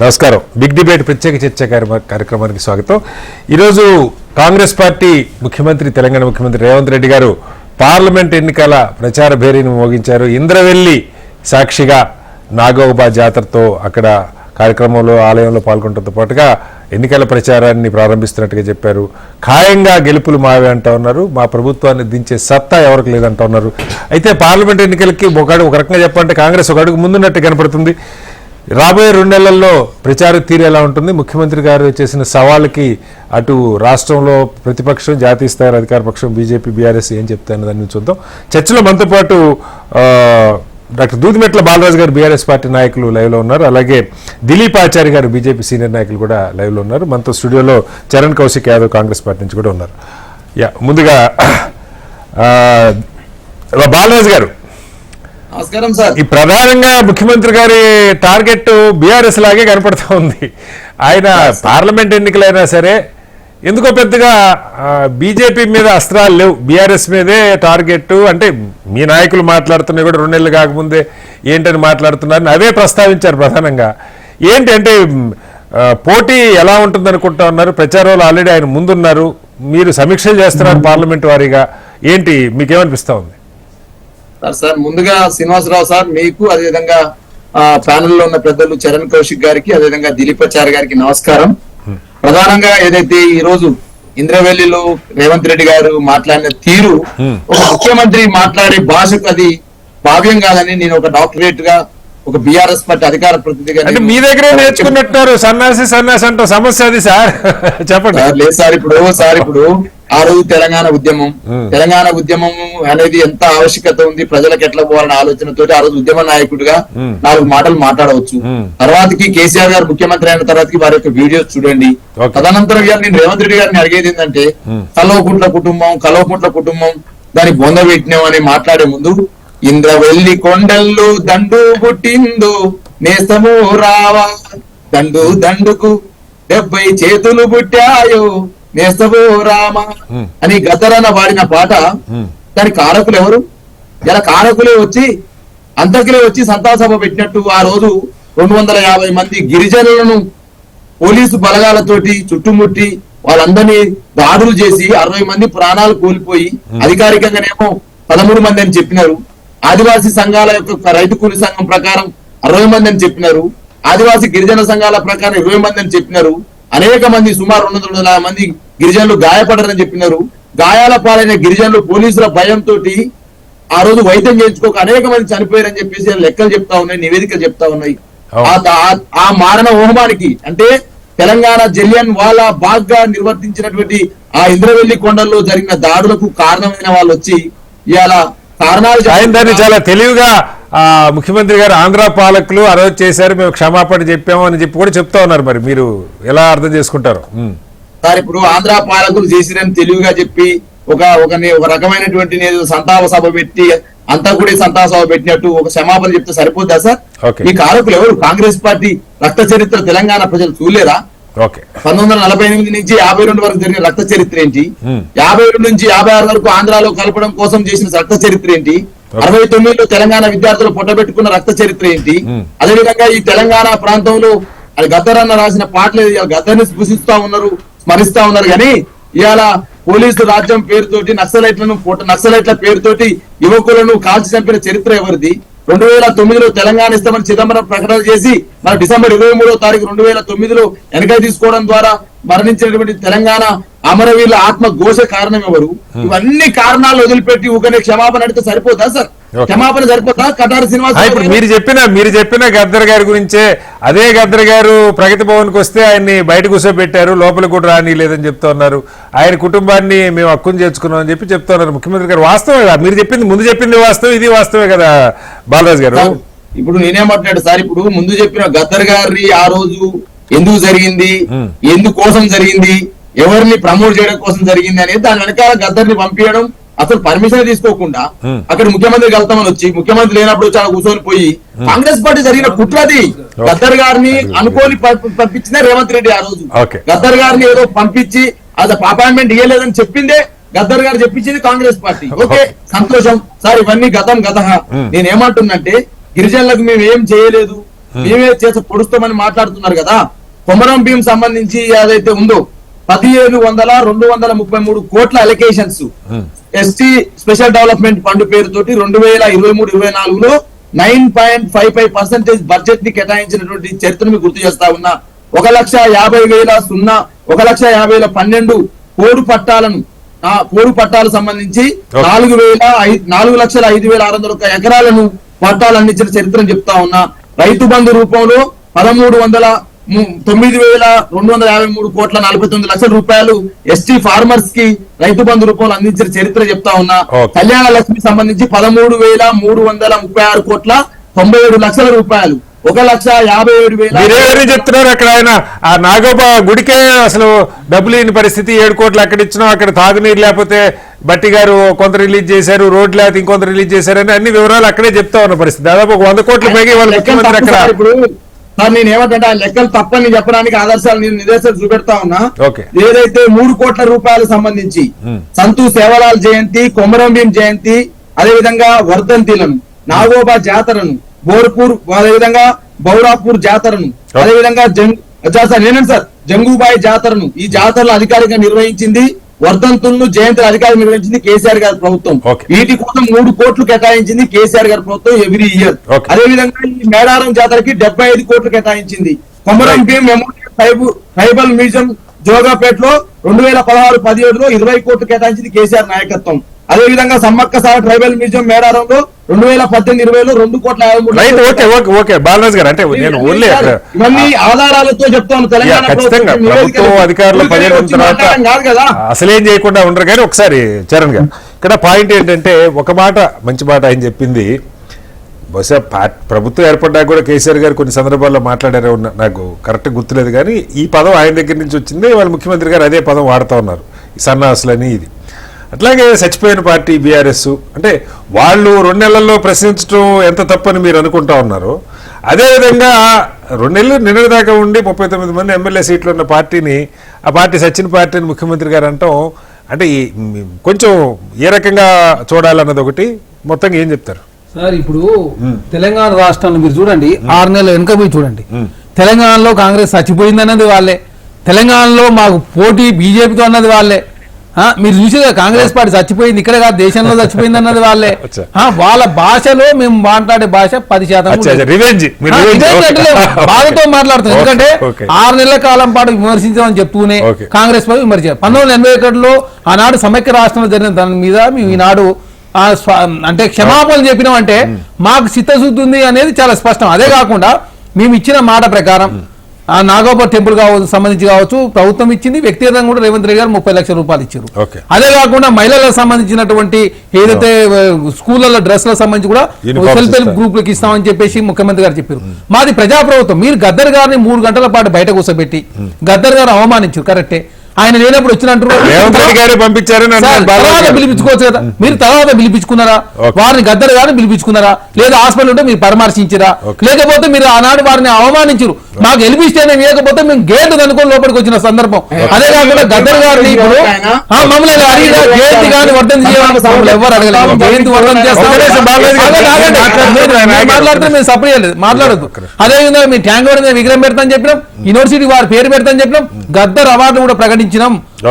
నమస్కారం. Big debate ప్రత్యేక చర్చ కార్యక్రమానికి స్వాగతం. ఈరోజు కాంగ్రెస్ పార్టీ ముఖ్యమంత్రి తెలంగాణ ముఖ్యమంత్రి రేవంత్ రెడ్డి గారు పార్లమెంట్ ఎన్నికల ప్రచార భేరీని మోగించారు. ఇంద్రవెల్లి సాక్షిగా నాగోబా జాతరతో అక్కడ కార్యక్రమంలో ఆలయంలో పాల్గొనడంతో పాటుగా ఎన్నికల ప్రచారాన్ని ప్రారంభిస్తున్నట్టుగా చెప్పారు. ఖాయంగా గెలుపులు మావే అంటా ఉన్నారు. మా ప్రభుత్వాన్ని దించే సత్తా ఎవరికి లేదంటా ఉన్నారు. అయితే పార్లమెంట్ ఎన్నికలకి ఒక రకంగా చెప్పాలంటే కాంగ్రెస్ ఒక అడుగు ముందున్నట్టు కనపడుతుంది. రాబోయే 2 నెలల్లో ప్రచార తీరు ఎలా ఉంటుంది? ముఖ్యమంత్రి గారు చేసిన సవాళ్ళకి అటు రాష్ట్రంలో ప్రతిపక్షం, జాతీయ స్థాయి అధికార పక్షం బీజేపీ, బీఆర్ఎస్ ఏం చెప్తారని దాన్ని చూద్దాం. చర్చలో మనతో పాటు డాక్టర్ దూదిమెట్ల బాలరాజు గారు బీఆర్ఎస్ పార్టీ నాయకులు లైవ్లో ఉన్నారు. అలాగే దిలీప్ ఆచార్య గారు బీజేపీ సీనియర్ నాయకులు కూడా లైవ్లో ఉన్నారు. మనతో స్టూడియోలో చరణ్ కౌశిక్ యాదవ్ కాంగ్రెస్ పార్టీ నుంచి కూడా ఉన్నారు. ముందుగా బాలరాజు గారు, నమస్కారం సార్. ఈ ప్రధానంగా ముఖ్యమంత్రి గారి టార్గెట్ బీఆర్ఎస్ లాగే కనపడతా ఉంది. ఆయన పార్లమెంట్ ఎన్నికలైనా సరే ఎందుకో పెద్దగా బీజేపీ మీద అస్త్రాలు లేవు, బీఆర్ఎస్ మీదే టార్గెట్. అంటే మీ నాయకులు మాట్లాడుతున్నా కూడా 2 నెలలు కాకముందే ఏంటని మాట్లాడుతున్నారని అవే ప్రస్తావించారు ప్రధానంగా. ఏంటి అంటే పోటీ ఎలా ఉంటుంది అనుకుంటా ఉన్నారు? ప్రచారంలో ఆల్రెడీ ఆయన ముందున్నారు, మీరు సమీక్షలు చేస్తున్నారు పార్లమెంట్ వారీగా. ఏంటి మీకేమనిపిస్తా ఉంది? సార్ ముందుగా శ్రీనివాసరావు సార్, మీకు అదేవిధంగా ప్యానెల్లో ఉన్న పెద్దలు చరణ్ కౌశిక్ గారికి, అదేవిధంగా దిలీప్ ఆచార్య గారికి నమస్కారం. ప్రధానంగా ఏదైతే ఈ రోజు ఇంద్రవెల్లిలో రేవంత్ రెడ్డి గారు మాట్లాడిన తీరు, ఒక ముఖ్యమంత్రి మాట్లాడే భాషకు అది భావ్యం కాదని నేను ఒక డాక్టరేట్ గా, ఒక బీఆర్ఎస్ పార్టీ అధికార ప్రతినిధిగా, అంటే మీ దగ్గరే నేర్చుకున్నట్టున్నారు సన్నాసి అంటే సమస్య అది సార్, చెప్పండి. లేదు సార్, ఇప్పుడు ఆ రోజు తెలంగాణ ఉద్యమం అనేది ఎంత ఆవశ్యకత ఉంది, ప్రజలకు ఎట్లా పోవాలనే ఆలోచనతో ఆ రోజు ఉద్యమ నాయకుడిగా 4 మాటలు మాట్లాడవచ్చు. తర్వాతకి కేసీఆర్ గారు ముఖ్యమంత్రి అయిన తర్వాతకి వారి యొక్క వీడియోస్ చూడండి. తదనంతరం నేను రేవంత్ రెడ్డి గారిని అడిగేది ఏంటంటే, కల్వకుంట్ల కుటుంబం దాన్ని బొందబెట్టినాం అని మాట్లాడే ముందు, ఇంద్రవెల్లి కొండల్లో దండు పుట్టిందో నేస్తము రావా, దండుకు 70 చేతులు పుట్టాయో నేస్తవో రామ అని గద్దరన్న వాడిన పాట, దాని కారకులు ఎవరు? ఇలా కారకులే వచ్చి అంతకులే వచ్చి సంతాప సభ పెట్టినట్టు ఆ రోజు 250 మంది గిరిజనులను పోలీసు బలగాలతోటి చుట్టుముట్టి వాళ్ళందరినీ దాడులు చేసి 60 మంది ప్రాణాలు కోల్పోయి, అధికారికంగానేమో 13 మంది అని చెప్పినారు. ఆదివాసీ సంఘాల యొక్క రైతు కూలి సంఘం ప్రకారం 60 మంది అని చెప్పినారు. ఆదివాసీ గిరిజన సంఘాల ప్రకారం 20 మంది అని చెప్పినారు. అనేక మంది సుమారు 200 మంది గిరిజనులు గాయపడారని చెప్పినారు. గాయాల పాలైన గిరిజనులు పోలీసుల భయంతో ఆ రోజు వైద్యం చేయించుకోక అనేక మంది చనిపోయారని చెప్పేసి లెక్కలు చెప్తా ఉన్నాయి, నివేదికలు చెప్తా ఉన్నాయి. ఆ మారణ హోమానికి అంటే తెలంగాణ జలియన్ వాలా బాగ్ గా నిర్వర్తించినటువంటి ఆ ఇంద్రవెల్లి కొండల్లో జరిగిన దాడులకు కారణమైన వాళ్ళు వచ్చి ఇవాళ కారణాలు దాన్ని చాలా తెలివిగా ముఖ్యమంత్రి గారు ఆంధ్ర పాలకులు ఆ రోజు చేశారు, మేము క్షమాపణ చెప్పాము అని చెప్పి కూడా చెప్తా ఉన్నారు. మరి మీరు ఎలా అర్థం చేసుకుంటారు సార్? ఇప్పుడు ఆంధ్ర పాలకులు చేసిరని తెలివిగా చెప్పి ఒక రకమైనటువంటి సంతాప సభ పెట్టి అంతా కూడా సంతాప సభ పెట్టినట్టు ఒక క్షమాపణ చెప్తే సరిపోద్దా సార్? ఈ కారకులు ఎవరు? కాంగ్రెస్ పార్టీ రక్త చరిత్ర తెలంగాణ ప్రజలు చూడలేరా? 1948 నుంచి 52 వరకు జరిగిన రక్త చరిత్ర ఏంటి? 52 నుంచి 56 వరకు ఆంధ్రాలో కలపడం కోసం చేసిన రక్త చరిత్ర ఏంటి? 69లో తెలంగాణ విద్యార్థులు పొట్టబెట్టుకున్న రక్త చరిత్ర ఏంటి? అదేవిధంగా ఈ తెలంగాణ ప్రాంతంలో అది గద్దరన్న రాసిన పాటలు గద్దర్ని స్పృశిస్తా ఉన్నారు, స్మరిస్తా ఉన్నారు. కానీ ఇవాళ పోలీసు రాజ్యం పేరుతోటి నక్సలైట్ల పేరుతోటి యువకులను కాల్చి చంపిన చరిత్ర ఎవరిది? 2009లో తెలంగాణ ఇస్తామని చిదంబరం ప్రకటన చేసి మన డిసెంబర్ 23వ తారీఖు 2009లో వెనక తీసుకోవడం ద్వారా మరణించినటువంటి తెలంగాణ అమరవీరుల ఆత్మ ఘోష కారణం ఎవరు? ఇవన్నీ కారణాలు వదిలిపెట్టి ఊకనే క్షమాపణ అడిగితే సరిపోతా సార్? క్షమాపణ సరిపోతా? కటారి శ్రీనివాస్ ఇప్పుడు మీరు చెప్పిన గద్దర్ గారి గురించే, అదే గద్దర్ గారు ప్రగతి భవన్ కి వస్తే ఆయన్ని బయట కూర్చోబెట్టారు, లోపలికి కూడా రాని లేదని చెప్తా ఉన్నారు. ఆయన కుటుంబాన్ని మేము హక్కును చేర్చుకున్నాం అని చెప్పి చెప్తా ఉన్నారు ముఖ్యమంత్రి గారు. వాస్తవమే కదా మీరు చెప్పింది? ముందు చెప్పింది వాస్తవం, ఇది వాస్తవే కదా బాలరాజు గారు? ఇప్పుడు నేనేమంటున్నాడు సార్, ఇప్పుడు ముందు చెప్పిన గద్దర్ గారి ఆ రోజు ఎందుకు జరిగింది, ఎందుకోసం జరిగింది, ఎవరిని ప్రమోట్ చేయడం కోసం జరిగింది అనేది దాని వెనకాల గద్దర్ని పంపించడం, అసలు పర్మిషన్ తీసుకోకుండా అక్కడ ముఖ్యమంత్రి కలుతామని వచ్చి ముఖ్యమంత్రి లేనప్పుడు చాలా కూర్చొని పోయి కాంగ్రెస్ పార్టీ జరిగిన కుట్రది. గద్దర్ గారిని అనుకోని పంపించిన రేవంత్ రెడ్డి ఆ రోజు గద్దర్ గారిని ఏదో పంపించి అది అపాయింట్మెంట్ ఇవ్వలేదని చెప్పిందే గద్దర్ గారు చెప్పించింది కాంగ్రెస్ పార్టీ. ఓకే, సంతోషం సార్. ఇవన్నీ గతం. నేనేమంటున్నంటే గిరిజనులకు మేము ఏం చేయలేదు, మేమే చేసి పొడుస్తామని మాట్లాడుతున్నారు కదా. కొమరం భీం సంబంధించి ఏదైతే ఉందో 17,233 కోట్ల allocations ST special development fund పేరుతోటి 2023-24లో 9.55% బడ్జెట్ ని కేటాయించినటువంటి చరిత్రను మీకు గుర్తు చేస్తా ఉన్నా. 1,50,000 12 పోడు పట్టాలను పోడు పట్టాలు సంబంధించి 4,05,601 ఎకరాలను పట్టాలు అందించిన చరిత్రను చెప్తా ఉన్నా. రైతు బంధు రూపంలో 9,253 కోట్ల 49 లక్షల రూపాయలు ఎస్టీ ఫార్మర్స్ కి రైతు బంధు రూపంలో అందించిన చరిత్ర చెప్తా ఉన్నా. కళ్యాణ లక్ష్మి సంబంధించి 13,336 కోట్ల 97 లక్షల రూపాయలు, 1,57,000. మీరేమని చెప్తున్నారు అక్కడ ఆయన ఆ నాగోబా గుడికే అసలు డబ్బులు లేని పరిస్థితి, 7 కోట్లు అక్కడ ఇచ్చినాం, అక్కడ తాగునీరు లేకపోతే బట్టి గారు కొంత రిలీజ్ చేశారు, రోడ్ లేకపోతే ఇంకొంత రిలీజ్ చేశారని అన్ని వివరాలు అక్కడే చెప్తా ఉన్న పరిస్థితి. దాదాపు 100 కోట్లు పైగా వాళ్ళ ముఖ్యమంత్రి అక్కడ. ఇప్పుడు సార్ నేను ఏమంటే ఆ లెక్కలు తప్పని చెప్పడానికి ఆదర్శాలు నేను నిదర్శనం చూపెడతా ఉన్నా. ఏదైతే 3 కోట్ల రూపాయలు సంబంధించి సంతూ సేవలాల్ జయంతి, కొమరం భీం జయంతి, అదేవిధంగా వర్ధంతిలను, నాగోబా జాతరను, బోర్పూర్, అదేవిధంగా బౌరాపూర్ జాతరను, అదేవిధంగా జంగూబాయి జాతరను, ఈ జాతరలు అధికారికంగా నిర్వహించింది, వర్ధంతులను జయంతులు అధికారులు నిర్వహించింది కేసీఆర్ గారి ప్రభుత్వం. వీటి కోసం 3 కోట్లు కేటాయించింది కేసీఆర్ గారి ప్రభుత్వం ఎవ్రీ ఇయర్. అదేవిధంగా ఈ మేడారం జాతరకి 75 కోట్లు కేటాయించింది. Komaram Bheem memorial tribal museum జోగాపేటలో 2016-17లో 20 కోట్లు కేటాయించింది కేసీఆర్ నాయకత్వం. అదేవిధంగా సమ్మక్క సార ట్రైబల్ మ్యూజియం మేడారంలో 2018-20లో 2,53,00,000. బాలరాజు గారు అంటే నేను ఇవన్నీ ఆధారాలతో చెప్తాను. తెలంగాణ ప్రభుత్వం అధికారులు 10 ఏళ్ళ తర్వాత అసలేం చేయకుండా ఉండరు. కానీ ఒకసారి చరణ్ గారు ఇక్కడ పాయింట్ ఏంటంటే, ఒక మాట మంచి మాట ఆయన చెప్పింది, బహుశా ప్రభుత్వం ఏర్పడ్డాక కూడా కేసీఆర్ గారు కొన్ని సందర్భాల్లో మాట్లాడారు, నాకు కరెక్ట్ గుర్తులేదు. కానీ ఈ పదం ఆయన దగ్గర నుంచి వచ్చింది, వాళ్ళ ముఖ్యమంత్రి గారు అదే పదం వాడుతూ ఉన్నారు, ఈ సన్నాసులని. ఇది అట్లాగే చచ్చిపోయిన పార్టీ బీఆర్ఎస్ అంటే వాళ్ళు 2 నెలల్లో ప్రశ్నించడం ఎంత తప్పని మీరు అనుకుంటా ఉన్నారు. అదేవిధంగా 2 నెలలు నిన్నటిదాకా ఉండి 39 మంది ఎమ్మెల్యే సీట్లు ఉన్న పార్టీని, ఆ పార్టీ సచిన పార్టీని ముఖ్యమంత్రి గారు అంటాం అంటే కొంచెం ఏ రకంగా చూడాలన్నది ఒకటి. మొత్తంగా ఏం చెప్తారు సార్? ఇప్పుడు తెలంగాణ రాష్ట్రాన్ని మీరు చూడండి, 6 నెలల వెనుక పోయి చూడండి. తెలంగాణలో కాంగ్రెస్ చచ్చిపోయింది అన్నది వాళ్ళే, తెలంగాణలో మాకు పోటీ బీజేపీతో అన్నది వాళ్ళే. మీరు చూసేదా కాంగ్రెస్ పార్టీ చచ్చిపోయింది ఇక్కడ కాదు, దేశంలో చచ్చిపోయింది అన్నది వాళ్ళే. వాళ్ళ భాషలో మేము మాట్లాడే భాష 10% బాధతో మాట్లాడుతున్నాం. ఎందుకంటే 6 నెలల కాలం పాటు విమర్శించామని చెప్తూనే కాంగ్రెస్ పార్టీ విమర్శించారు. 1981లో ఆనాడు సమైక్య రాష్ట్రంలో జరిగిన దాని మీద మేము ఈనాడు అంటే క్షమాపణలు చెప్పినామంటే మాకు చిత్తశుద్ధి ఉంది అనేది చాలా స్పష్టం. అదే కాకుండా మేము ఇచ్చిన మాట ప్రకారం ఆ నాగోబా టెంపుల్ సంబంధించి కావచ్చు, ప్రభుత్వం ఇచ్చింది, వ్యక్తిగతంగా కూడా రేవంత్ రెడ్డి గారు 30 లక్షల రూపాయలు ఇచ్చారు. అదే కాకుండా మహిళలకు సంబంధించినటువంటి ఏదైతే స్కూళ్లలో డ్రెస్లకు సంబంధించి కూడా సెల్ఫ్ హెల్ప్ గ్రూపులకు ఇస్తామని చెప్పేసి ముఖ్యమంత్రి గారు చెప్పారు. మాది ప్రజాప్రభుత్వం. మీరు గద్దర్ గారిని 3 గంటల పాటు బయట కూర్చోబెట్టి గద్దర్ గారు అవమానించారు, కరెక్టే. ఆయన లేనప్పుడు వచ్చినట్టు పిలిపించుకోవచ్చు కదా. మీరు తర్వాత పిలిపించుకున్నారా? వారిని గద్దర్ గారిని పిలిపించుకున్నారా? లేదా హాస్పిటల్ ఉంటే మీరు పరామర్శించారా? లేకపోతే మీరు ఆనాడు వారిని అవమానించారు, మాకు గెలిపిస్తేనే లేకపోతే మేము గేటు కనుక్కొని లోపలికి వచ్చిన సందర్భం. అదే కాకుండా గద్దర్ గారిని ఇప్పుడు మమ్మల్ని అడిగినా జయంతి గారిని వర్ధం చేయాలని ఎవరు అడగలేదు. జయంతి వర్ధం మాట్లాడితే మేము సపరేట్ మాట్లాడద్దు. అదేవిధంగా మీ ట్యాంక్ విగ్రహం పెడతాని చెప్పినాం, యూనివర్సిటీ వారి పేరు పెడతాని చెప్పినాం, గద్దర్ అవార్డు కూడా ప్రకటించినాం,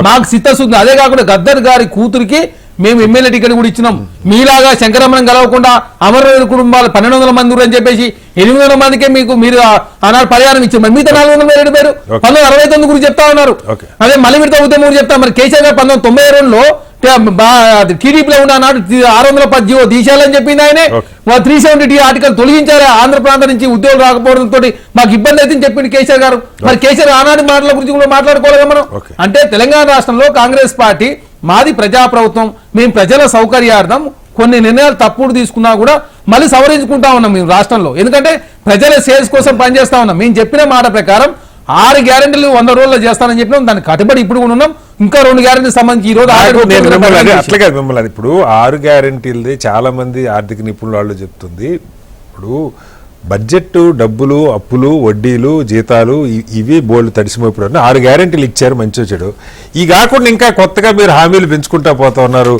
మాకు చిత్తశుద్ధి. అదే కాకుండా గద్దర్ గారి కూతురికి మేము ఎమ్మెల్యే టికెట్ కూడా ఇచ్చినాం. మీలాగా శంకరమ్మను గెలవకుండా అమరవీరుల కుటుంబాలు 1200 మంది అని చెప్పేసి 800 మందికే మీరు ఆనాడు పరిహారం ఇచ్చారు. మరి మిగతా 400 పేరు 1969 గురించి చెప్తా ఉన్నారు. అదే మళ్ళీ మిగతా ఉద్యమం గురించి చెప్తా. మరి కేసీఆర్ గారు 1992లో టీడీపీలో ఉన్న నాడు 610 జీవో తీసేయాలని చెప్పింది ఆయనే. 370 ఆర్టికల్ తొలగించారు. ఆంధ్ర ప్రాంతం నుంచి ఉద్యోగులు రాకపోవడంతో మాకు ఇబ్బంది అయితే చెప్పింది కేసీఆర్ గారు. మరి కేసీఆర్ ఆనాటి మాటల గురించి కూడా మాట్లాడుకోలేదు మనం. అంటే తెలంగాణ రాష్ట్రంలో కాంగ్రెస్ పార్టీ మాది ప్రజాప్రభుత్వం, మేము ప్రజల సౌకర్యార్థం కొన్ని నిర్ణయాలు తప్పుడు తీసుకున్నా కూడా మళ్ళీ సవరించుకుంటా ఉన్నాం మేము రాష్ట్రంలో. ఎందుకంటే ప్రజల సేల్స్ కోసం పనిచేస్తా ఉన్నాం. మేము చెప్పిన మాట ప్రకారం 6 గ్యారెంటీలు 100 రోజుల్లో చేస్తానని చెప్పినాం, దానికి కట్టుబడి ఇప్పుడు కూడా ఉన్నాం. ఇంకా 2 గ్యారెంటీలు సంబంధించి ఈ రోజు అట్లాగే మిమ్మల్ని ఇప్పుడు 6 గ్యారెంటీలది చాలా మంది ఆర్థిక నిపుణులు వాళ్ళు చెప్తుంది. ఇప్పుడు బడ్జెట్ డబ్బులు, అప్పులు, వడ్డీలు, జీతాలు ఇవి బోల్డ్ తడిసిమోపుడు 6 గ్యారెంటీలు ఇచ్చారు మంచి చెడు. ఈ కాకుండా ఇంకా కొత్తగా మీరు హామీలు పెంచుకుంటా పోతా ఉన్నారు.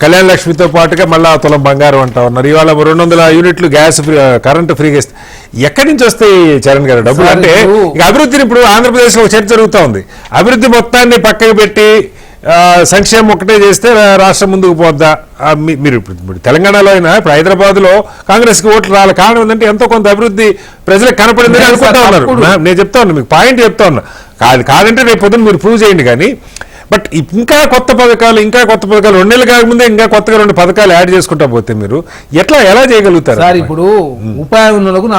కళ్యాణ లక్ష్మితో పాటుగా మళ్ళా తులం బంగారం అంటా ఉన్నారు. ఇవాళ 200 యూనిట్లు గ్యాస్ ఫ్రీ, కరెంటు ఫ్రీగా ఇస్తే ఎక్కడి నుంచి వస్తాయి చరణ్ గారు డబ్బులు? అంటే ఇక అభివృద్ధిని ఇప్పుడు ఆంధ్రప్రదేశ్లో ఒక చర్చ జరుగుతూ ఉంది. అభివృద్ధి మొత్తాన్ని పక్కకు పెట్టి సంక్షేమం ఒకటే చేస్తే రాష్ట్రం ముందుకు పోద్దా? మీరు ఇప్పుడు తెలంగాణలో అయినా ఇప్పుడు హైదరాబాద్లో కాంగ్రెస్కి ఓట్లు రావాలి. కారణం ఏంటంటే ఎంతో కొంత అభివృద్ధి ప్రజలకు కనపడిందని అనుకుంటా ఉన్నారు. నేను చెప్తా ఉన్నా, మీకు పాయింట్ చెప్తా ఉన్నా. కాదంటే రేపు పొద్దున్న మీరు ప్రూవ్ చేయండి. కానీ బట్ ఇంకా కొత్త పథకాలు 2 నెలలు కాకముందే ఇంకా కొత్తగా 2 పథకాలు యాడ్ చేసుకుంటా పోతే మీరు ఎలా చేయగలుగుతారు? సార్ ఇప్పుడు ఉపాధులకు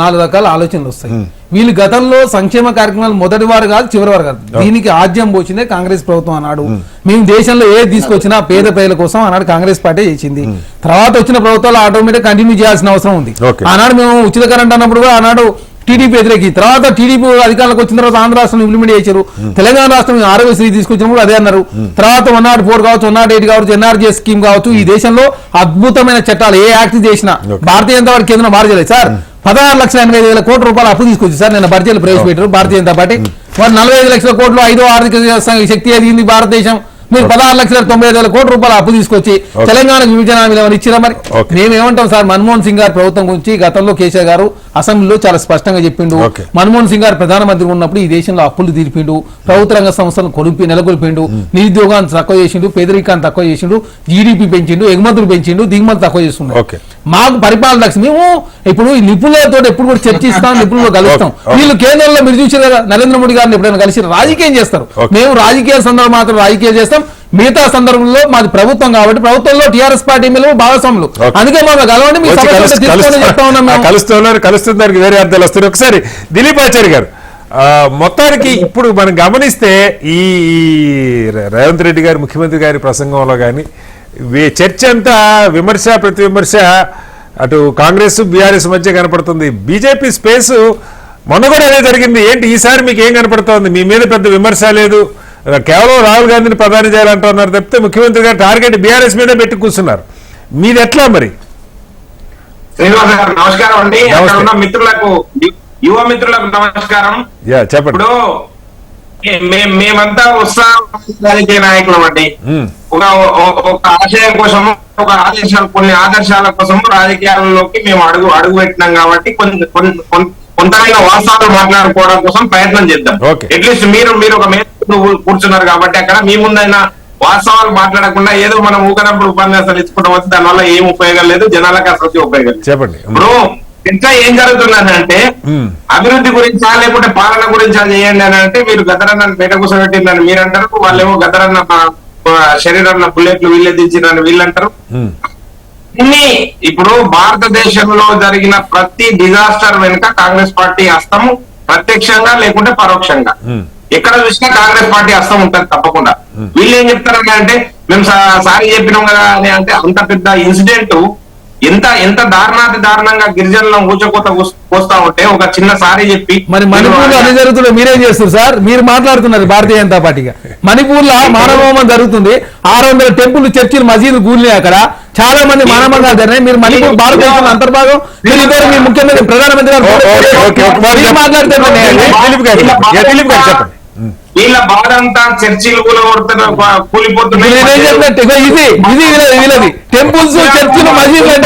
4 రకాల ఆలోచనలు వస్తాయి. వీళ్ళు గతంలో సంక్షేమ కార్యక్రమాలు మొదటి వారు కాదు, చివరి వారు కాదు. దీనికి ఆద్యం పోచిందే కాంగ్రెస్ ప్రభుత్వం అన్నాడు. మేము దేశంలో ఏది తీసుకొచ్చినా పేద ప్రజల కోసం అన్నాడు కాంగ్రెస్ పార్టీ చేసింది. తర్వాత వచ్చిన ప్రభుత్వాలు ఆటోమేటిక్ కంటిన్యూ చేయాల్సిన అవసరం ఉంది. ఆనాడు మేము ఉచిత కరెంట్ అన్నప్పుడు కూడా ఆనాడు టీడీపీ వ్యతిరేకి, తర్వాత టీడీపీ అధికారులకు వచ్చిన తర్వాత ఆంధ్ర రాష్ట్రం ఇంప్లిమెంట్ చేశారు. తెలంగాణ రాష్ట్రం ఆరోగ్యశ్రీ తీసుకొచ్చినప్పుడు అదే అన్నారు. తర్వాత 104 కావచ్చు, 108 కావచ్చు, ఎన్ఆర్జీ స్కీమ్ కావచ్చు. ఈ దేశంలో అద్భుతమైన చట్టాలు ఏ యాక్ట్ చేసినా భారతీయ జనతా పార్టీ కేంద్రం మార్చలేదు సార్. 16,80,000 కోట్ల రూపాయలు అప్పు తీసుకొచ్చి సార్ నేను బడ్జెట్ ప్రవేశపెట్టారు భారతీయ జనతా పార్టీ. వారు 45 లక్షల కోట్లు 5వ ఆర్థిక శక్తి ఎదిగింది భారతదేశం. మీరు 16,95,000 కోట్ల రూపాయలు అప్పు తీసుకొచ్చి తెలంగాణ విభజన హామీలు ఇచ్చినా మరి మేమేమంటాం సార్? మన్మోహన్ సింగ్ గారు ప్రభుత్వం గురించి గతంలో కేసీఆర్ గారు అసెంబ్లీలో చాలా స్పష్టంగా చెప్పిండు. మన్మోహన్ సింగ్ గారు ప్రధానమంత్రి ఉన్నప్పుడు ఈ దేశంలో అప్పులు తీర్పిండు, ప్రభుత్వ రంగ సంస్థలను నెలకొల్పిండు, నిరుద్యోగాన్ని తక్కువ చేసిండు, పేదరికాన్ని తక్కువ చేసిండు, జీడీపీ పెంచిండు, ఎగుమతులు పెంచిండు, దిగుమతులు తక్కువ చేస్తుండ్రు. మాకు పరిపాలన లక్ష్యం. మేము ఇప్పుడు ఈ నిపుణులతో ఎప్పుడు కూడా చర్చిస్తాం, నిపుణులు కలుస్తాం. వీళ్ళు కేంద్రంలో మీరు చూసారు కదా, నరేంద్ర మోడీ గారిని ఎప్పుడైనా కలిసి రాజకీయం చేస్తారు. మేము రాజకీయ సందర్భం మాత్రం రాజకీయం చేస్తాం. మిగతా సందర్భంలో మాది ప్రభుత్వం కాబట్టి ప్రభుత్వంలో టీఆర్ఎస్ పార్టీ మీద భాగస్వాములు. అందుకే మనం కలవండి, మీ కలుస్తుంది దానికి వేరే అర్థాలు వస్తున్నాయి. ఒకసారి దిలీప్ ఆచార్య గారు, మొత్తానికి ఇప్పుడు మనం గమనిస్తే ఈ రేవంత్ రెడ్డి గారి ముఖ్యమంత్రి గారి ప్రసంగంలో కానీ చర్చ అంతా విమర్శ ప్రతి విమర్శ అటు కాంగ్రెస్ బీఆర్ఎస్ మధ్య కనపడుతుంది. బీజేపీ స్పేస్ మొన్న కూడా అదే జరిగింది. ఏంటి ఈసారి మీకు ఏం కనపడుతోంది? మీ మీద పెద్ద విమర్శ లేదు, కేవలం రాహుల్ గాంధీని ప్రధాని చేయాలంటున్నారు తప్పితే ముఖ్యమంత్రి గారు టార్గెట్ బీఆర్ఎస్ మీద పెట్టి కూర్చున్నారు. మీది ఎట్లా మరి? శ్రీనివాస్ గారు నమస్కారం అండి. అక్కడ ఉన్న మిత్రులకు, యువ మిత్రులకు నమస్కారం. చెప్పండి. ఇప్పుడు మేమంతా రాజకీయ నాయకులం అండి. ఒక ఆశయం కోసం, కొన్ని ఆదర్శాల కోసం రాజకీయాలలోకి మేము అడుగు పెట్టినాం కాబట్టి కొంతమైన వాస్తవాలు మాట్లాడుకోవడం కోసం ప్రయత్నం చేద్దాం. అట్లీస్ట్ మీరు ఒక కూర్చున్నారు కాబట్టి అక్కడ మీ ముందైనా వాస్తవాలు మాట్లాడకుండా ఏదో మనం ఊకనప్పుడు ఉపన్యాసాలు ఇచ్చుకుంటాం వస్తే దానివల్ల ఏం ఉపయోగం లేదు, జనాలకు అసలు ఉపయోగం లేదు. చెప్పండి. ఇప్పుడు ఇంకా ఏం జరుగుతున్నదంటే అభివృద్ధి గురించా లేకుంటే పాలన గురించా చేయండి అని అంటే మీరు గదరన్న బయట కూర్చోబెట్టిందని మీరు అంటారు, వాళ్ళేమో గదరన్న శరీరాన్న బుల్లెట్లు వీళ్ళే దించిరని వీళ్ళు అంటారు. ఇప్పుడు భారతదేశంలో జరిగిన ప్రతి డిజాస్టర్ వెనుక కాంగ్రెస్ పార్టీ హస్తము ప్రత్యక్షంగా లేకుంటే పరోక్షంగా ఎక్కడ చూసినా కాంగ్రెస్ పార్టీ హస్తం ఉంటుంది తప్పకుండా. వీళ్ళు ఏం చెప్తారని అంటే మేము సారీ చెప్పినాం కదా అని అంటే అంత పెద్ద ఇన్సిడెంట్ ఎంత దారుణంగా గిరిజనులను ఊచకోత పోస్తా ఉంటే ఒక చిన్న సారీ చెప్పి మరి మణిపూర్ లో అన్ని జరుగుతుంది. మీరేం చేస్తారు సార్? మీరు మాట్లాడుతున్నారు భారతీయ జనతా పార్టీగా. మణిపూర్ లో మానవహోమం జరుగుతుంది. 600 టెంపుల్, చర్చిలు, మసీదులు కూలినాయి. అక్కడ చాలా మంది మానవంగా జరిగినాయి. మీరు మణిపూర్ భారతదేశం అంతర్భాగం మీ ముఖ్యమంత్రి ప్రధానమంత్రి గారు మాట్లాడితే వీళ్ళ బాధ అంతా చర్చిలు కూలిపోతున్నాయి. టెంపుల్స్, చర్చిలు, మసీదులు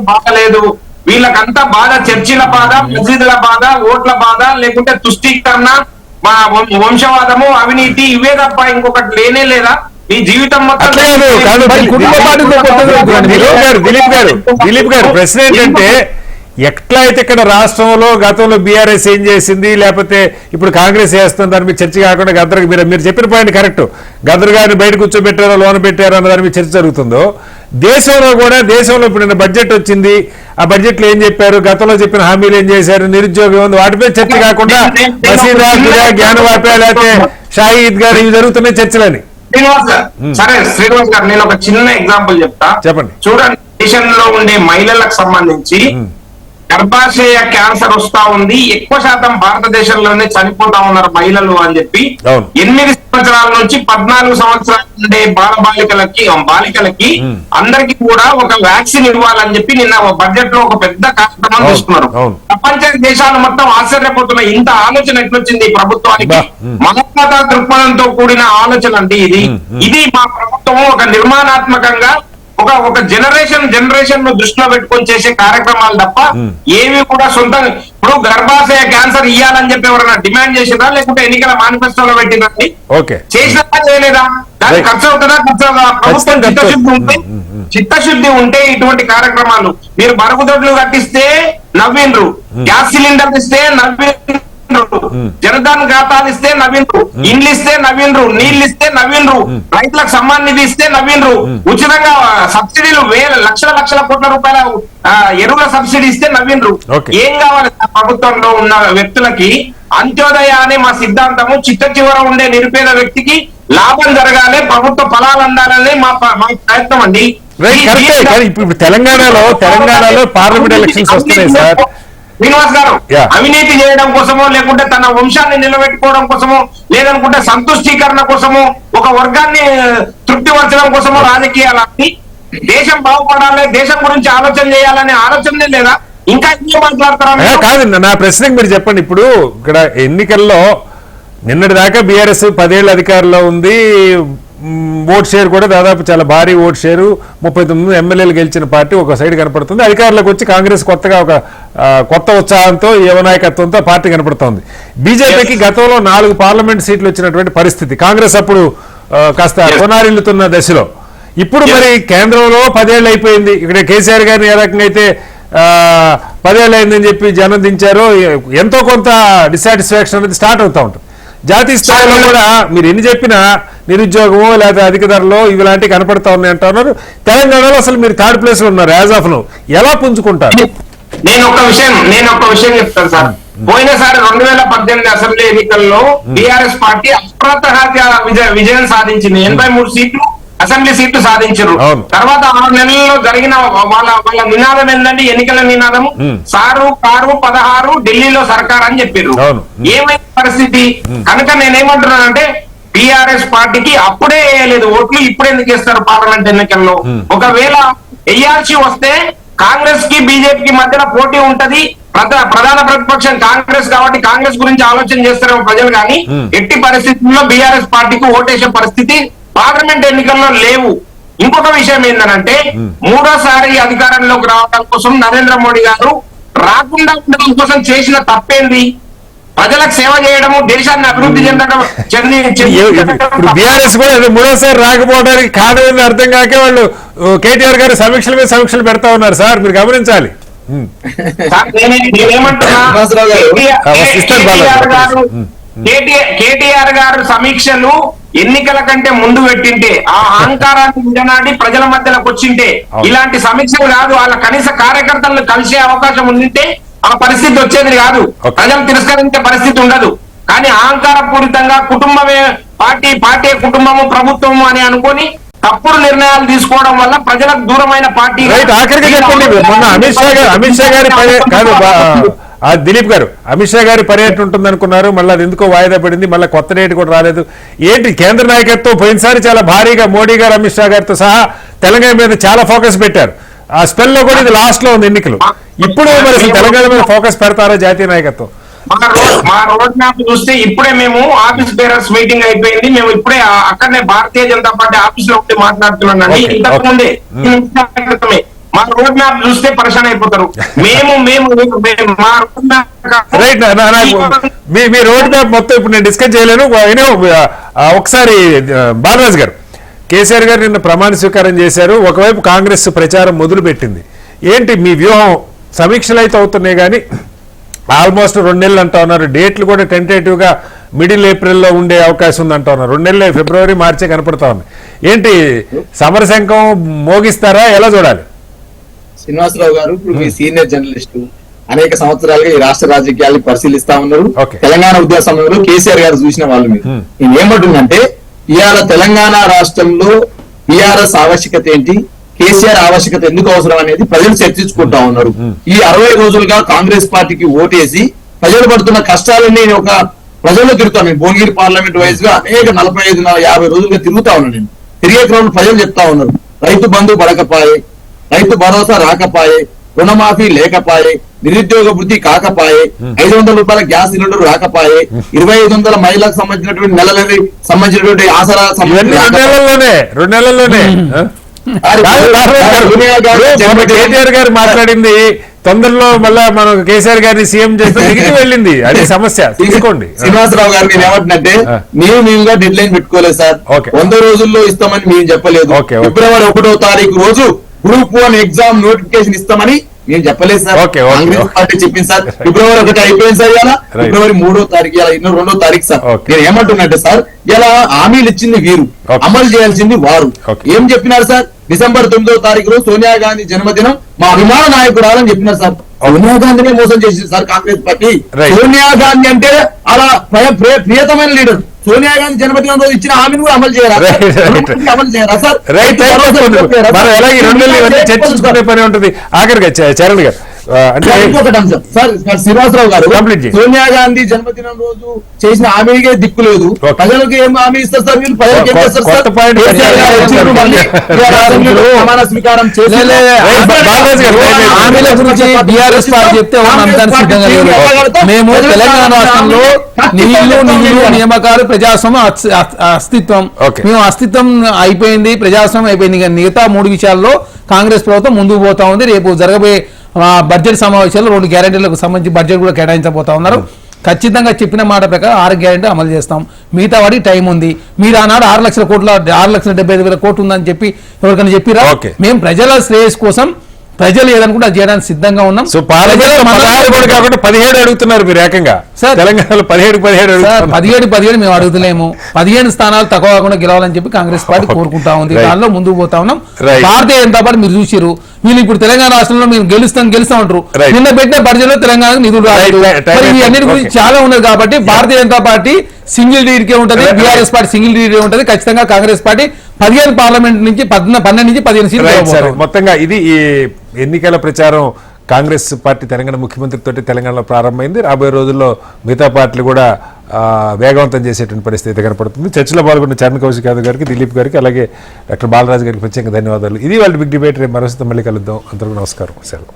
బాగలేదు. వీళ్ళకంతా బాధ చర్చిల బాధ, మసీదుల బాధ, ఓట్ల బాధ, లేకుంటే తుష్టీకరణ, మా వంశవాదము, అవినీతి, ఇవే తప్ప ఇంకొకటి లేనే లేదా? ఈ జీవితం మొత్తం దిలీప్ గారు ప్రశ్న ఏంటంటే ఎట్లా అయితే ఇక్కడ రాష్ట్రంలో గతంలో బీఆర్ఎస్ ఏం చేసింది, లేకపోతే ఇప్పుడు కాంగ్రెస్ చేస్తుంది, దాని మీద చర్చ కాకుండా గద్దర్ మీరు చెప్పిన పాయింట్ కరెక్ట్. గద్దర్ గారిని బయట కూర్చోబెట్టారో లోన పెట్టారో అన్న దాని మీద చర్చ జరుగుతుందో దేశంలో ఇప్పుడు బడ్జెట్ వచ్చింది. ఆ బడ్జెట్ లో ఏం చెప్పారు, గతంలో చెప్పిన హామీలు ఏం చేశారు, నిరుద్యోగం ఉంది, వాటిపై చర్చ కాకుండా మసీదా, జ్ఞానవాపి, లేకపోతే షాహీద్ గారు ఇవి జరుగుతున్నాయి చర్చలని. సరే శ్రీనివాస్ గారు, నేను ఒక చిన్న ఎగ్జాంపుల్ చెప్తా. చెప్పండి. చూడండి, దేశంలో ఉండే మహిళలకు సంబంధించి గర్భాశయ క్యాన్సర్ వస్తా ఉంది, ఎక్కువ శాతం భారతదేశంలోనే చనిపోతా ఉన్నారు మహిళలు అని చెప్పి అవును. 8 సంవత్సరాల నుంచి 14 సంవత్సరాల ఉండే బాలికలకి అందరికి కూడా ఒక వ్యాక్సిన్ ఇవ్వాలని చెప్పి నిన్న బడ్జెట్ లో ఒక పెద్ద కార్యక్రమం తీసుకున్నారు. ప్రపంచ దేశాలు మొత్తం ఆశ్చర్యపోతున్నాయి, ఇంత ఆలోచన ఎట్లొచ్చింది ఈ ప్రభుత్వానికి. మానవతా దృక్పథంతో కూడిన ఆలోచన అండి ఇది మా ప్రభుత్వం ఒక నిర్మాణాత్మకంగా ఒక జనరేషన్ ను దృష్టిలో పెట్టుకొని చేసే కార్యక్రమాలు తప్ప ఏవి కూడా సొంతంగా. ఇప్పుడు గర్భాశయ క్యాన్సర్ ఇయ్యాలని చెప్పి ఎవరైనా డిమాండ్ చేసినా లేకుంటే ఎన్నికల మేనిఫెస్టోలో పెట్టినండి చేసినా చేయలేదా? దానికి ఖర్చు అవుతుందా? ఖర్చు అవుతుందా? ప్రభుత్వం చిత్తశుద్ధి ఉంటే ఇటువంటి కార్యక్రమాలు మీరు మరుగుదొడ్లు కట్టిస్తే నవ్విండ్రు, గ్యాస్ సిలిండర్ ఇస్తే నవ్విండ్రు, జనధన్ ఖాతాలు ఇస్తే నవ్విండ్రు, ఇండ్లు ఇస్తే నవ్విండ్రు, నీళ్లు ఇస్తే నవ్విండ్రు, రైతులకు సమ్మాన్ నిధి ఇస్తే నవ్విండ్రు, ఉచితంగా సబ్సిడీలు లక్షల కోట్ల రూపాయల ఎరువుల సబ్సిడీ ఇస్తే నవ్విండ్రు. ఏం కావాలి ప్రభుత్వంలో ఉన్న వ్యక్తులకి? అంత్యోదయ అనే మా సిద్ధాంతము, చిట్ట చివర ఉండే నిరుపేద వ్యక్తికి లాభం జరగాలి, ప్రభుత్వ ఫలాలు అందాలనే మా ప్రయత్నం అండి. ఇప్పుడు తెలంగాణలో పార్లమెంట్ ఎలక్షన్స్ వస్తున్నాయి సార్. శ్రీనివాస్ గారు అవినీతి చేయడం కోసమో లేకుంటే తన వంశాన్ని నిలబెట్టుకోవడం కోసమో లేదనుకుంటే సంతుష్టీకరణ కోసమో ఒక వర్గాన్ని తృప్తిపరచడం కోసమో రాజకీయాలని, దేశం బాగుపడాలి, దేశం గురించి ఆలోచన చేయాలనే ఆలోచనే లేదా? ఇంకా ఏం మాట్లాడతారా? కాదు, నా ప్రశ్నకు మీరు చెప్పండి. ఇప్పుడు ఇక్కడ ఎన్నికల్లో నిన్నటి దాకా బీఆర్ఎస్ 10 ఏళ్ళ అధికారంలో ఉంది, ఓట్ షేర్ కూడా దాదాపు చాలా భారీ ఓట్ షేరు, 39 ఎమ్మెల్యేలు గెలిచిన పార్టీ ఒక సైడ్ కనపడుతుంది. అధికారంలోకి వచ్చి కాంగ్రెస్ కొత్తగా ఒక కొత్త ఉత్సాహంతో యువనాయకత్వంతో పార్టీ కనపడుతోంది. బీజేపీకి గతంలో 4 పార్లమెంట్ సీట్లు వచ్చినటువంటి పరిస్థితి, కాంగ్రెస్ అప్పుడు కాస్త కొనారిల్లుతున్న దశలో. ఇప్పుడు మరి కేంద్రంలో 10 ఏళ్ళు అయిపోయింది. ఇక్కడ కేసీఆర్ గారిని ఏ రకంగా అయితే 10 ఏళ్ళు అయిందని చెప్పి జనం దించారో ఎంతో కొంత డిసాటిస్ఫాక్షన్ అనేది స్టార్ట్ అవుతూ ఉంటుంది. జాతీయ స్థాయిలో కూడా మీరు ఎన్ని చెప్పినా నిరుద్యోగమో లేదా అధిక ధరలో ఇలాంటివి కనపడతా ఉన్నాయి అంటున్నారు. తెలంగాణలో అసలు మీరు 3rd ప్లేస్ లో ఉన్నారు యాజ్ ఆఫ్ నౌ. ఎలా పుంజుకుంటారు? నేను ఒక విషయం చెప్తాను సార్. పోయినసారి 2018 అసెంబ్లీ ఎన్నికల్లో బీఆర్ఎస్ పార్టీ అప్రతహాత్య విజయం సాధించింది. 83 సీట్లు అసెంబ్లీ సీట్లు సాధించారు. తర్వాత 6 నెలల్లో జరిగిన వాళ్ళ నినాదం ఏంటంటే ఎన్నికల నినాదము సారు కారు 16 ఢిల్లీలో సర్కార్ అని చెప్పారు. ఏమైనా పరిస్థితి కనుక నేనేమంటున్నానంటే టిఆర్ఎస్ పార్టీకి అప్పుడే వేయలేదు ఓట్లు, ఇప్పుడు ఎందుకు వేస్తారు పార్లమెంట్ ఎన్నికల్లో? ఒకవేళ వేయాల్సి వస్తే కాంగ్రెస్ కి బీజేపీకి మధ్యన పోటీ ఉంటది. ప్రధాన ప్రతిపక్షం కాంగ్రెస్ కాబట్టి కాంగ్రెస్ గురించి ఆలోచన చేస్తారేమో ప్రజలు, కానీ ఎట్టి పరిస్థితుల్లో బీఆర్ఎస్ పార్టీకి ఓటేసే పరిస్థితి పార్లమెంట్ ఎన్నికల్లో లేవు. ఇంకొక విషయం ఏంటంటే 3వ సారి అధికారంలోకి రావడం కోసం నరేంద్ర మోడీ గారు రాకుండా ఉండడం కోసం చేసిన తప్పేంది? ప్రజలకు సేవ చేయడము, దేశాన్ని అభివృద్ధి చెందడం. బీఆర్ఎస్ కూడా 3వ సారి రాకపోవడానికి కారణం అర్థం కాక వాళ్ళు కేటీఆర్ గారు సమీక్షల మీద సమీక్షలు పెడతా ఉన్నారు సార్, మీరు గమనించాలి. కేటీఆర్ గారు సమీక్షలు ఎన్నికల కంటే ముందు పెట్టింటే, ఆ అహంకారాన్ని విడనాడి ప్రజల మధ్యలోకి వచ్చింటే ఇలాంటి సమీక్షలు కాదు, వాళ్ళ కనీస కార్యకర్తలను కలిసే అవకాశం ఉండింటే ఆ పరిస్థితి వచ్చేది కాదు, ప్రజలు తిరస్కరించే పరిస్థితి ఉండదు. కానీ అహంకార పూరితంగా కుటుంబమే పార్టీ కుటుంబము ప్రభుత్వము అని అనుకొని తప్పుడు నిర్ణయాలు తీసుకోవడం వల్ల ప్రజలకు దూరమైన పార్టీ. ఆఖరికి చెప్పండి, మొన్న అమిత్ షా గారి కాదు దిలీప్ గారు, అమిత్ షా గారి పర్యటన ఉంటుంది అనుకున్నారు, మళ్ళీ అది ఎందుకో వాయిదా పడింది, మళ్ళీ కొత్త డేట్ కూడా రాలేదు. ఏంటి కేంద్ర నాయకత్వం పోయినసారి చాలా భారీగా మోడీ గారు అమిత్ షా గారితో సహా తెలంగాణ మీద చాలా ఫోకస్ పెట్టారు. ఆ స్పెల్ లో కూడా ఇది లాస్ట్ లో ఉంది ఎన్నికలు. ఇప్పుడు మరి తెలంగాణ మీద ఫోకస్ పెడతారా జాతీయ నాయకత్వం? మా రోడ్ మ్యాప్ చూస్తే ఇప్పుడే మేము ఆఫీస్ బేరర్స్ మీటింగ్ అయిపోయింది, మేము ఇప్పుడే అక్కడనే భారతీయ జనతా పార్టీ ఆఫీస్ లో ఉండి మాట్లాడుతున్నానండి. ఇంతకు ముందే మా రోడ్ మ్యాప్ చూస్తే పరిశాన్ అయిపోతారు. మా రోడ్ మ్యాప్ మీ రోడ్ మ్యాప్ మొత్తం ఇప్పుడు నేను డిస్కస్ చేయలేను. ఒకసారి బాలరాజు గారు, కేసీఆర్ గారు నిన్న ప్రమాణ స్వీకారం చేశారు. ఒకవైపు కాంగ్రెస్ ప్రచారం మొదలు పెట్టింది. ఏంటి మీ వ్యూహం? సమీక్షలు అయితే అవుతున్నాయి కానీ ఆల్మోస్ట్ 2 నెలలు అంటా ఉన్నారు. డేట్లు కూడా టెంటేటివ్ గా మిడిల్ ఏప్రిల్లో ఉండే అవకాశం ఉంది అంటా ఉన్నారు. 2 నెలలు ఫిబ్రవరి మార్చే కనపడతా ఉంది. ఏంటి సమరశంఖం మోగిస్తారా? ఎలా చూడాలి? శ్రీనివాసరావు గారు ఇప్పుడు మీ సీనియర్ జర్నలిస్టు, అనేక సంవత్సరాలుగా ఈ రాష్ట్ర రాజకీయాలను పరిశీలిస్తా ఉన్నారు. తెలంగాణ ఉద్యమ సమయంలో కేసీఆర్ గారు చూసిన వాళ్ళు మీరు. నేను ఏమంటుందంటే ఇవాళ తెలంగాణ రాష్ట్రంలో టీఆర్ఎస్ ఆవశ్యకత ఏంటి, కేసీఆర్ ఆవశ్యకత ఎందుకు అవసరం అనేది ప్రజలు చర్చించుకుంటా ఉన్నారు. ఈ 60 రోజులుగా కాంగ్రెస్ పార్టీకి ఓటేసి ప్రజలు పడుతున్న కష్టాలన్నీ ఒక ప్రజల్లో తిరుగుతాను. నేను భువనగిరి పార్లమెంట్ వైజ్ గా అనేక 45-50 రోజులుగా తిరుగుతా ఉన్నాను. నేను తిరిగే క్రమంలో ప్రజలు చెప్తా ఉన్నారు, రైతు బంధు పడకపాయే, రైతు భరోసా రాకపాయే, రుణమాఫీ లేకపాయే, నిరుద్యోగ వృద్ధి కాకపాయే, 500 రూపాయల గ్యాస్ సిలిండర్ రాకపాయే, 2500 మహిళలకు సంబంధించినటువంటి నెలలకి సంబంధించినటువంటి ఆసరా ఇవన్నీ 2 నెలల్లోనే కేటీఆర్ గారు మాట్లాడింది తొందరలో మళ్ళా మనం కేసీఆర్ గారిని సీఎం చేస్తే దిగి వెళ్ళింది. అది సమస్య తీసుకోండి. శ్రీనివాసరావు గారు నేను ఏమంటున్నట్టే మేముగా డెడ్ లైన్ పెట్టుకోలేదు సార్. 100 రోజుల్లో ఇస్తామని మేము చెప్పలేదు. ఫిబ్రవరి 1వ తారీఖు రోజు గ్రూప్ 1 ఎగ్జామ్ నోటిఫికేషన్ ఇస్తామని మేము చెప్పలేదు సార్. కాంగ్రెస్ పార్టీ చెప్పింది సార్. ఫిబ్రవరి 1 అయిపోయింది సార్. ఇలా ఫిబ్రవరి 3వ తారీఖు, ఇలా 2వ తారీఖు సార్. నేను ఏమంటున్నట్టే సార్, ఇలా హామీలు ఇచ్చింది వీరు, అమలు చేయాల్సింది వారు. ఏం చెప్పినారు సార్? డిసెంబర్ 9వ తారీఖు రోజు సోనియా గాంధీ జన్మదినం, మా అభిమాన నాయకురాలని చెప్పినారు సార్. సోనియా గాంధీనే మోసం చేసింది సార్ కాంగ్రెస్ పార్టీ. సోనియా గాంధీ అంటే అలా ప్రియతమైన లీడర్. సోనియా గాంధీ జన్మదినం రోజు ఇచ్చిన హామీని కూడా అమలు చేయరా? అమలు చేయరా సార్? చర్చించుకునే పని ఉంటుంది. ఆఖరిగా చరణ్ గారు అంటే ఇంకొకటి అంశం సార్, శ్రీనివాసరావు గారు సోనియా గాంధీ జన్మదినం రోజు చేసిన హామీకే దిక్కు లేదు. ప్రజలకు ఏం హామీ ఇస్తారు సార్? వీళ్ళు ప్రజలకు ఏం చేస్తారు సార్? ప్రమాణ స్వీకారం చేసి హామీల గురించి బీఆర్ఎస్ పార్టీ చెప్తే నమ్మకానికి సిద్ధంగా లేదు. మేము తెలంగాణ రాష్ట్రంలో నిధులు నియామకాలు ప్రజాస్వామ్యం అస్తిత్వం, మేము అస్తిత్వం అయిపోయింది, ప్రజాస్వామ్యం అయిపోయింది. కానీ మిగతా 3 విషయాల్లో కాంగ్రెస్ ప్రభుత్వం ముందుకు పోతా ఉంది. రేపు జరగబోయే బడ్జెట్ సమావేశాల్లో 2 గ్యారెంటీలకు సంబంధించి బడ్జెట్ కూడా కేటాయించబోతా ఉన్నారు. ఖచ్చితంగా చెప్పిన మాట ప్రకారం 6 గ్యారెంటీ అమలు చేస్తాం. మిగతా వాడి టైం ఉంది. మీరు ఆనాడు 6,75,000 కోట్లు ఉందని చెప్పి ఎవరికైనా చెప్పిరా? మేము ప్రజల శ్రేయస్ కోసం ప్రజలు ఏదనుకుంటే అది చేయడానికి సిద్ధంగా ఉన్నాం. సో పార్లమెంట్ 16 కాకుండా 17 అడుగుతున్నారు మీరు ఏకంగా. సార్ తెలంగాణలో 17 మేము అడుగుతలేము. 15 స్థానాలు తక్కువ కాకుండా గెలవాలని చెప్పి కాంగ్రెస్ పార్టీ కోరుకుంటా ఉంది. దానిలో ముందుకు పోతా ఉన్నాం. భారతీయ జనతా పార్టీ మీరు చూసిరు, వీళ్ళు ఇప్పుడు తెలంగాణ రాష్ట్రంలో మీరు గెలుస్తాం అంటారు. నిన్న పెట్టిన బడ్జెట్ తెలంగాణకు నిధులు రాలేదు. అన్నిటి గురించి చాలా ఉన్నది కాబట్టి భారతీయ జనతా పార్టీ సింగిల్ లీడ్కే ఉంటది, బీఆర్ఎస్ పార్టీ సింగిల్ లీడ్ ఉంటది. ఖచ్చితంగా కాంగ్రెస్ పార్టీ 15 పార్లమెంట్ నుంచి 12 నుంచి 15 సీట్లు. మొత్తంగా ఇది ఈ ఎన్నికల ప్రచారం కాంగ్రెస్ పార్టీ తెలంగాణ ముఖ్యమంత్రి తోటి తెలంగాణలో ప్రారంభమైంది. రాబోయే రోజుల్లో మిగతా పార్టీలు కూడా వేగవంతం చేసేటువంటి పరిస్థితి కనపడుతుంది. చర్చలో పాల్గొన్న చరణ్ కౌశిక్ యాదవ్ గారికి, దిలీప్ గారికి, అలాగే డాక్టర్ బాలరాజు గారికి ప్రత్యేక ధన్యవాదాలు. ఇది వాళ్ళ బిగ్ డిబేట్. రేపు మరోసారి మళ్ళీ కలుద్దాం. అందరికీ నమస్కారం. సెలవు.